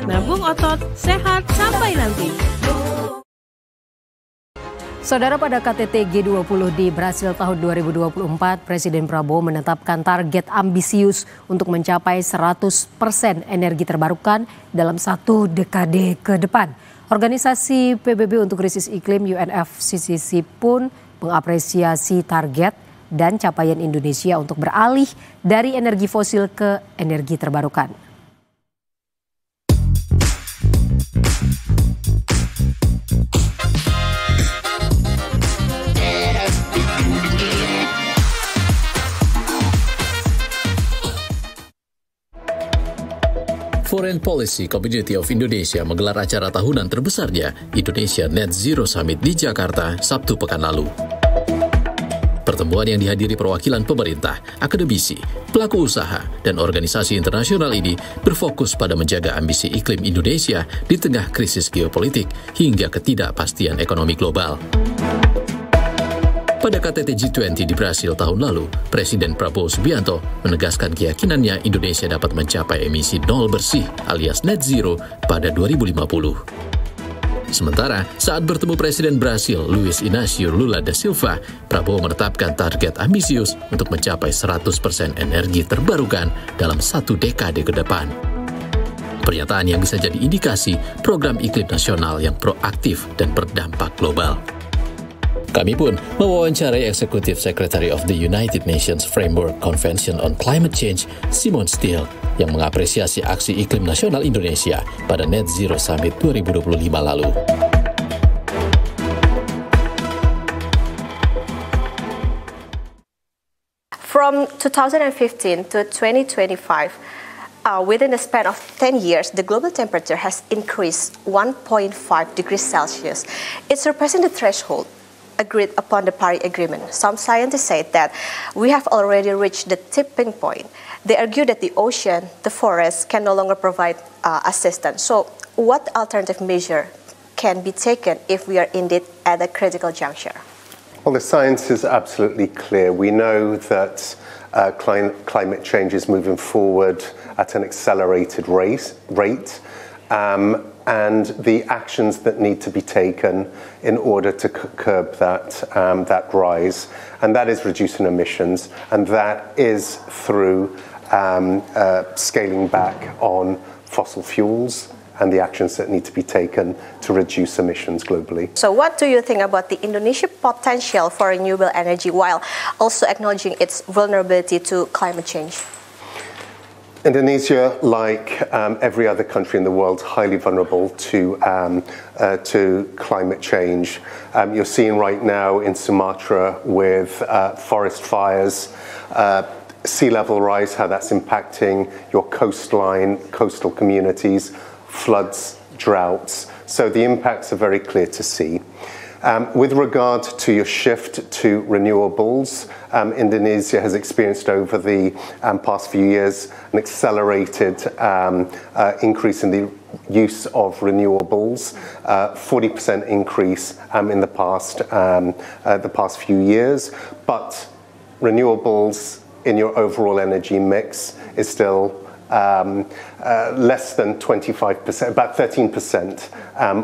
Nabung otot, sehat sampai nanti. Saudara, pada KTT G20 di Brasil tahun 2024, Presiden Prabowo menetapkan target ambisius untuk mencapai 100% energi terbarukan dalam 1 dekade ke depan. Organisasi PBB untuk krisis iklim UNFCCC pun mengapresiasi target dan capaian Indonesia untuk beralih dari energi fosil ke energi terbarukan. Foreign Policy Community of Indonesia menggelar acara tahunan terbesarnya Indonesia Net Zero Summit di Jakarta Sabtu pekan lalu. Pertemuan yang dihadiri perwakilan pemerintah, akademisi, pelaku usaha, dan organisasi internasional ini berfokus pada menjaga ambisi iklim Indonesia di tengah krisis geopolitik hingga ketidakpastian ekonomi global. Pada KTT G20 di Brasil tahun lalu, Presiden Prabowo Subianto menegaskan keyakinannya Indonesia dapat mencapai emisi nol bersih alias net zero pada 2050. Sementara, saat bertemu Presiden Brasil Luiz Inácio Lula da Silva, Prabowo menetapkan target ambisius untuk mencapai 100% energi terbarukan dalam 1 dekade ke depan. Pernyataan yang bisa jadi indikasi program iklim nasional yang proaktif dan berdampak global. Kami pun mewawancarai Executive Secretary of the United Nations Framework Convention on Climate Change, Simon Stiell, yang mengapresiasi aksi iklim nasional Indonesia pada Net Zero Summit 2025 lalu. From 2015 to 2025, within the span of 10 years, the global temperature has increased 1.5 degrees Celsius. It surpassing the threshold agreed upon the Paris Agreement. Some scientists say that we have already reached the tipping point. They argue that the ocean, the forests can no longer provide assistance. So what alternative measure can be taken if we are indeed at a critical juncture? Well, the science is absolutely clear. We know that climate change is moving forward at an accelerated rate. And the actions that need to be taken in order to curb that rise. And that is reducing emissions, and that is through scaling back on fossil fuels and the actions that need to be taken to reduce emissions globally. So what do you think about the Indonesian potential for renewable energy while also acknowledging its vulnerability to climate change? Indonesia, like every other country in the world, is highly vulnerable to climate change. You're seeing right now in Sumatra with forest fires, sea level rise, how that's impacting your coastline, coastal communities, floods, droughts. So the impacts are very clear to see. With regard to your shift to renewables, Indonesia has experienced over the past few years an accelerated increase in the use of renewables, 40% increase in the past few years. But renewables in your overall energy mix is still less than 25%, about 13%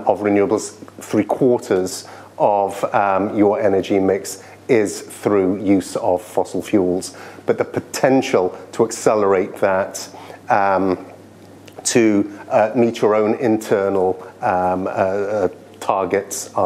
of renewables, 3/4 of your energy mix is through use of fossil fuels. But the potential to accelerate that to meet your own internal targets are